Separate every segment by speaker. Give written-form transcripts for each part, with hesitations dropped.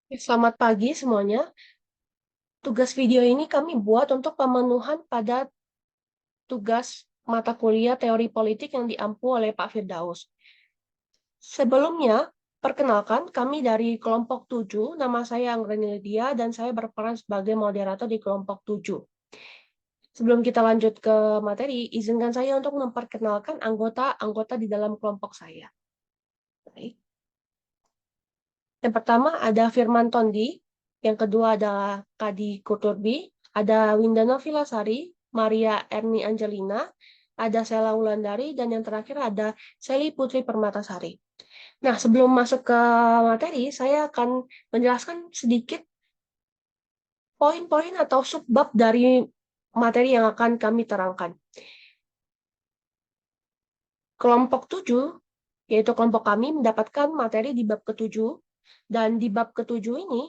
Speaker 1: Selamat pagi semuanya. Tugas video ini kami buat untuk pemenuhan pada tugas mata kuliah teori politik yang diampu oleh Pak Firdaus. Sebelumnya, perkenalkan kami dari kelompok 7. Nama saya Anggreni Lydia dan saya berperan sebagai moderator di kelompok 7. Sebelum kita lanjut ke materi, izinkan saya untuk memperkenalkan anggota-anggota di dalam kelompok saya. Baik. Yang pertama ada Firman Tondi, yang kedua adalah Kadi Kuturbi, ada Windana Vilasari, Maria Erni Angelina, ada Sela Wulandari, dan yang terakhir ada Seli Putri Permatasari. Nah, sebelum masuk ke materi, saya akan menjelaskan sedikit poin-poin atau subbab dari materi yang akan kami terangkan. Kelompok 7, yaitu kelompok kami, mendapatkan materi di bab ke-7, dan di bab ke-7 ini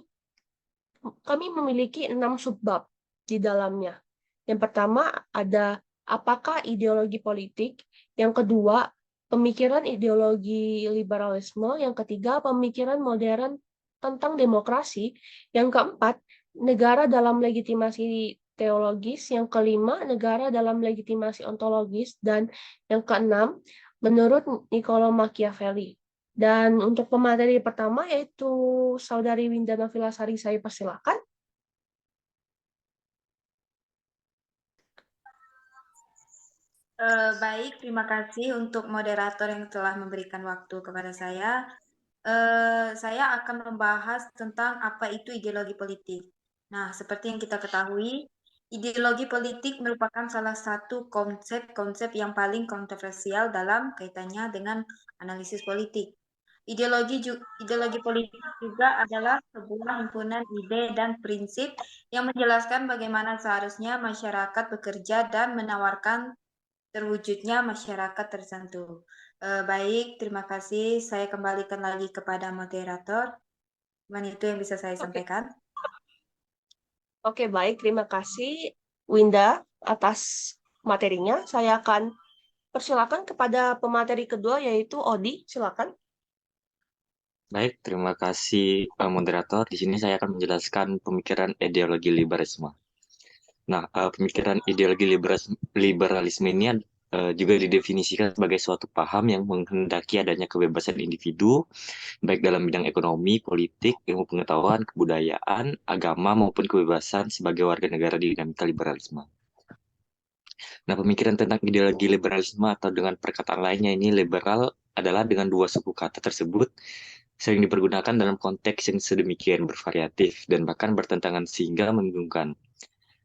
Speaker 1: kami memiliki 6 subbab di dalamnya. Yang pertama ada apakah ideologi politik, yang kedua pemikiran ideologi liberalisme, yang ketiga pemikiran modern tentang demokrasi, yang keempat negara dalam legitimasi teologis, yang kelima negara dalam legitimasi ontologis, dan yang keenam menurut Niccolo Machiavelli. Dan untuk pemateri pertama yaitu Saudari Windana Vilasari, saya persilakan.
Speaker 2: Baik, terima kasih untuk moderator yang telah memberikan waktu kepada saya. Saya akan membahas tentang apa itu ideologi politik. Nah, seperti yang kita ketahui, ideologi politik merupakan salah satu konsep-konsep yang paling kontroversial dalam kaitannya dengan analisis politik. Ideologi politik juga adalah sebuah himpunan ide dan prinsip yang menjelaskan bagaimana seharusnya masyarakat bekerja dan menawarkan terwujudnya masyarakat tertentu. Baik, terima kasih. Saya kembalikan lagi kepada moderator. Cuman itu yang bisa saya
Speaker 1: Oke,
Speaker 2: sampaikan.
Speaker 1: oke, baik. Terima kasih, Winda, atas materinya. Saya akan persilakan kepada pemateri kedua, yaitu Odi. Silakan.
Speaker 3: Baik, terima kasih moderator. Di sini saya akan menjelaskan pemikiran ideologi liberalisme. Nah, pemikiran ideologi liberalisme ini juga didefinisikan sebagai suatu paham yang menghendaki adanya kebebasan individu, baik dalam bidang ekonomi, politik, ilmu pengetahuan, kebudayaan, agama, maupun kebebasan sebagai warga negara di dinamika liberalisme. Nah, pemikiran tentang ideologi liberalisme atau dengan perkataan lainnya ini liberal adalah dengan dua suku kata tersebut sering dipergunakan dalam konteks yang sedemikian bervariatif dan bahkan bertentangan sehingga membingungkan.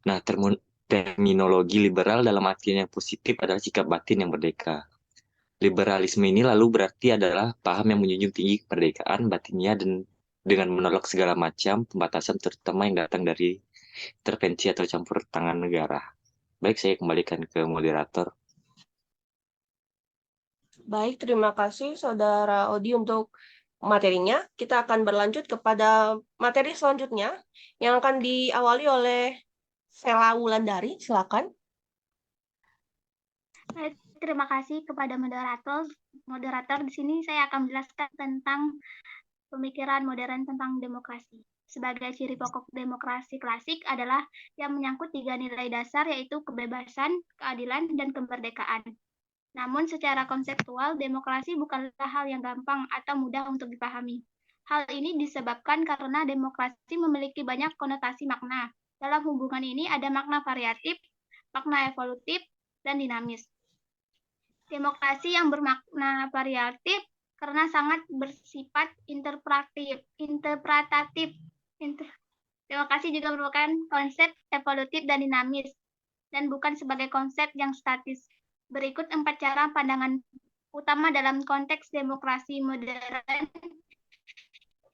Speaker 3: Nah, terminologi liberal dalam artian yang positif adalah sikap batin yang merdeka. Liberalisme ini lalu berarti adalah paham yang menjunjung tinggi kemerdekaan batinnya dan dengan menolak segala macam pembatasan terutama yang datang dari intervensi atau campur tangan negara. Baik, saya kembalikan ke moderator.
Speaker 1: Baik, terima kasih Saudara Odi untuk materinya. Kita akan berlanjut kepada materi selanjutnya yang akan diawali oleh Sela Wulandari. Silakan.
Speaker 4: Terima kasih kepada moderator. Moderator di sini saya akan menjelaskan tentang pemikiran modern tentang demokrasi. Sebagai ciri pokok demokrasi klasik adalah yang menyangkut tiga nilai dasar yaitu kebebasan, keadilan, dan kemerdekaan. Namun secara konseptual, demokrasi bukanlah hal yang gampang atau mudah untuk dipahami. Hal ini disebabkan karena demokrasi memiliki banyak konotasi makna. Dalam hubungan ini ada makna variatif, makna evolutif, dan dinamis. Demokrasi yang bermakna variatif karena sangat bersifat interpretatif. Demokrasi juga merupakan konsep evolutif dan dinamis, dan bukan sebagai konsep yang statis. Berikut 4 cara pandangan utama dalam konteks demokrasi modern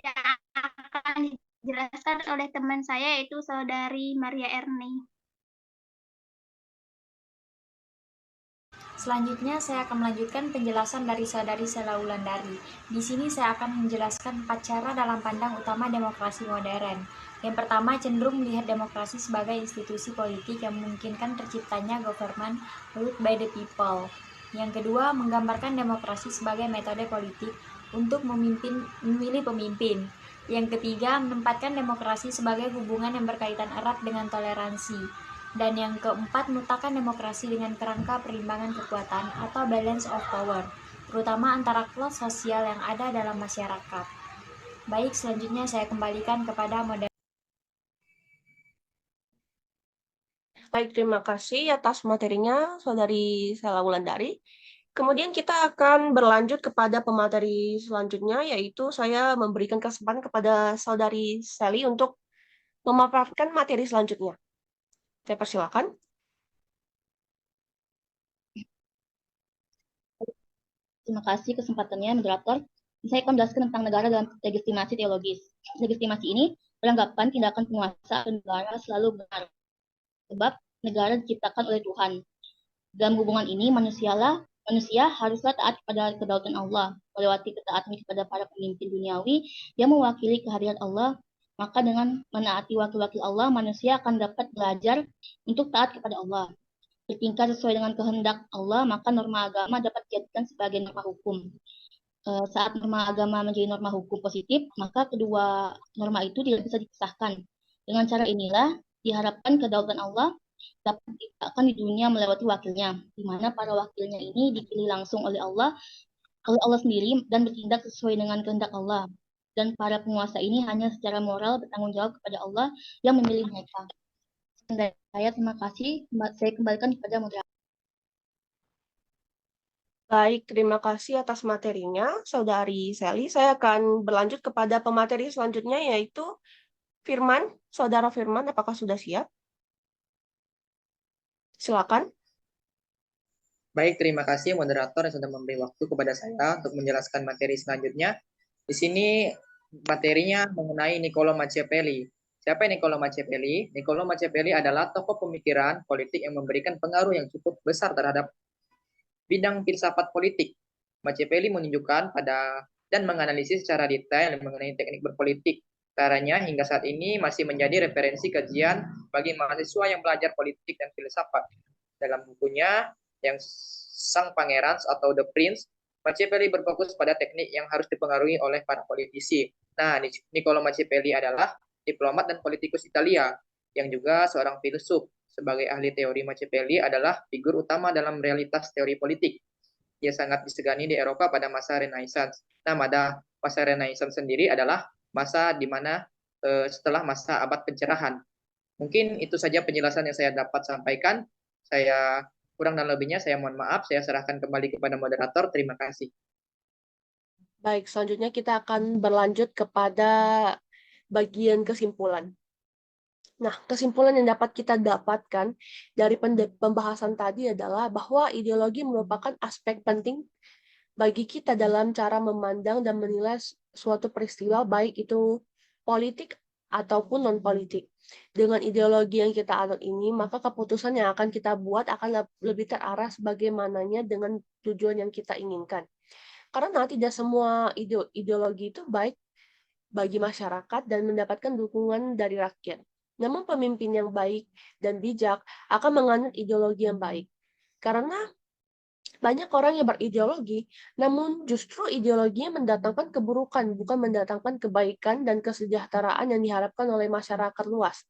Speaker 4: yang akan dijelaskan oleh teman saya, yaitu Saudari Maria Erni.
Speaker 5: Selanjutnya, saya akan melanjutkan penjelasan dari Saudari Sela Wulandari. Di sini saya akan menjelaskan 4 cara dalam pandang utama demokrasi modern. Yang pertama, cenderung melihat demokrasi sebagai institusi politik yang memungkinkan terciptanya government ruled by the people. Yang kedua, menggambarkan demokrasi sebagai metode politik untuk memilih pemimpin. Yang ketiga, menempatkan demokrasi sebagai hubungan yang berkaitan erat dengan toleransi. Dan yang keempat, meletakkan demokrasi dengan kerangka perimbangan kekuatan atau balance of power, terutama antara kelas sosial yang ada dalam masyarakat. Baik, selanjutnya saya kembalikan kepada moderator.
Speaker 1: Baik, terima kasih atas materinya, Saudari Sela Wulandari. Kemudian kita akan berlanjut kepada pemateri selanjutnya, yaitu saya memberikan kesempatan kepada Saudari Sally untuk memaparkan materi selanjutnya. Saya persilakan.
Speaker 6: Terima kasih kesempatannya, moderator. Saya akan menjelaskan tentang negara dalam legitimasi teologis. Legitimasi ini beranggapan tindakan penguasa negara selalu benar, sebab negara diciptakan oleh Tuhan. Dalam hubungan ini, manusia haruslah taat kepada kedaulatan Allah, melewati ketaatan kepada para pemimpin duniawi yang mewakili kehadiran Allah. Maka dengan menaati wakil-wakil Allah, manusia akan dapat belajar untuk taat kepada Allah. Bertingkah sesuai dengan kehendak Allah, maka norma agama dapat dijadikan sebagai norma hukum. Saat norma agama menjadi norma hukum positif, maka kedua norma itu tidak bisa dipisahkan. Dengan cara inilah diharapkan kedaulatan Allah dapat ditegakkan di dunia melewati wakilnya, di mana para wakilnya ini dipilih langsung oleh Allah sendiri dan bertindak sesuai dengan kehendak Allah. Dan para penguasa ini hanya secara moral bertanggung jawab kepada Allah yang memilih mereka. Dari saya, terima kasih. Saya kembalikan kepada moderator.
Speaker 1: Baik, terima kasih atas materinya, Saudari Sally. Saya akan berlanjut kepada pemateri selanjutnya, yaitu Firman. Saudara Firman, apakah sudah siap? Silakan.
Speaker 7: Baik, terima kasih moderator yang sudah memberi waktu kepada saya untuk menjelaskan materi selanjutnya. Di sini materinya mengenai Niccolò Machiavelli. Siapa Niccolò Machiavelli? Niccolò Machiavelli adalah tokoh pemikiran politik yang memberikan pengaruh yang cukup besar terhadap bidang filsafat politik. Machiavelli menunjukkan pada dan menganalisis secara detail mengenai teknik berpolitik. Caranya hingga saat ini masih menjadi referensi kajian bagi mahasiswa yang belajar politik dan filsafat. Dalam bukunya yang Sang Pangeran atau The Prince, Machiavelli berfokus pada teknik yang harus dipengaruhi oleh para politisi. Nah, Niccolò Machiavelli adalah diplomat dan politikus Italia yang juga seorang filsuf. Sebagai ahli teori, Machiavelli adalah figur utama dalam realitas teori politik. Ia sangat disegani di Eropa pada masa Renaissance. Nah, pada masa Renaissance sendiri adalah masa di mana setelah masa abad pencerahan. Mungkin itu saja penjelasan yang saya dapat sampaikan. Saya kurang dan lebihnya saya mohon maaf. Saya serahkan kembali kepada moderator. Terima kasih.
Speaker 1: Baik, selanjutnya kita akan berlanjut kepada bagian kesimpulan. Nah, kesimpulan yang dapat kita dapatkan dari pembahasan tadi adalah bahwa ideologi merupakan aspek penting bagi kita dalam cara memandang dan menilai suatu peristiwa, baik itu politik ataupun non-politik. Dengan ideologi yang kita anut ini, maka keputusan yang akan kita buat akan lebih terarah sebagaimananya dengan tujuan yang kita inginkan. Karena tidak semua ideologi itu baik bagi masyarakat dan mendapatkan dukungan dari rakyat. Namun pemimpin yang baik dan bijak akan menganut ideologi yang baik. Karena banyak orang yang berideologi, namun justru ideologinya mendatangkan keburukan, bukan mendatangkan kebaikan dan kesejahteraan yang diharapkan oleh masyarakat luas.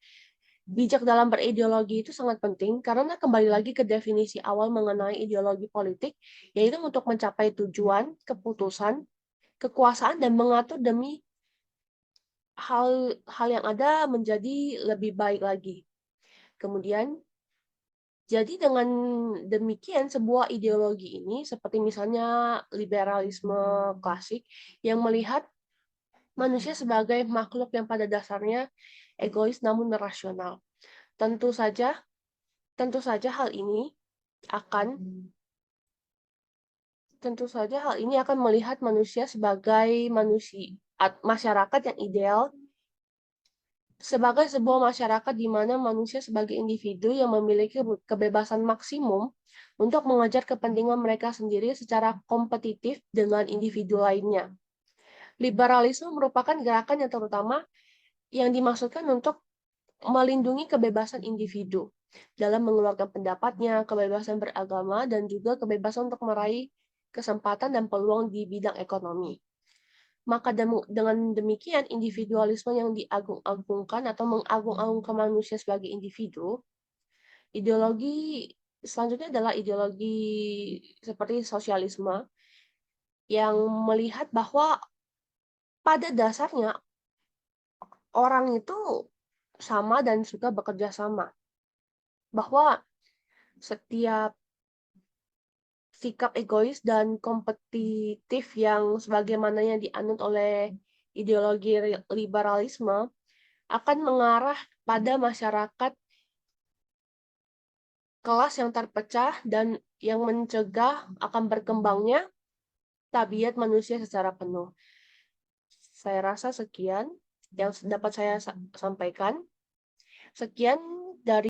Speaker 1: Bijak dalam berideologi itu sangat penting karena kembali lagi ke definisi awal mengenai ideologi politik, yaitu untuk mencapai tujuan, keputusan, kekuasaan, dan mengatur demi hal yang ada menjadi lebih baik lagi. Kemudian, jadi dengan demikian sebuah ideologi ini seperti misalnya liberalisme klasik yang melihat manusia sebagai makhluk yang pada dasarnya egois namun rasional. Tentu saja hal ini akan melihat manusia sebagai masyarakat yang ideal, sebagai sebuah masyarakat di mana manusia sebagai individu yang memiliki kebebasan maksimum untuk mengejar kepentingan mereka sendiri secara kompetitif dengan individu lainnya. Liberalisme merupakan gerakan yang terutama yang dimaksudkan untuk melindungi kebebasan individu dalam mengeluarkan pendapatnya, kebebasan beragama, dan juga kebebasan untuk meraih kesempatan dan peluang di bidang ekonomi. Maka dengan demikian, individualisme yang diagung-agungkan atau mengagung-agungkan manusia sebagai individu, ideologi selanjutnya adalah ideologi seperti sosialisme yang melihat bahwa pada dasarnya orang itu sama dan suka bekerja sama. Bahwa setiap sikap egois dan kompetitif yang sebagaimana yang dianut oleh ideologi liberalisme akan mengarah pada masyarakat kelas yang terpecah dan yang mencegah akan berkembangnya tabiat manusia secara penuh. Saya rasa sekian yang dapat saya sampaikan. Sekian dari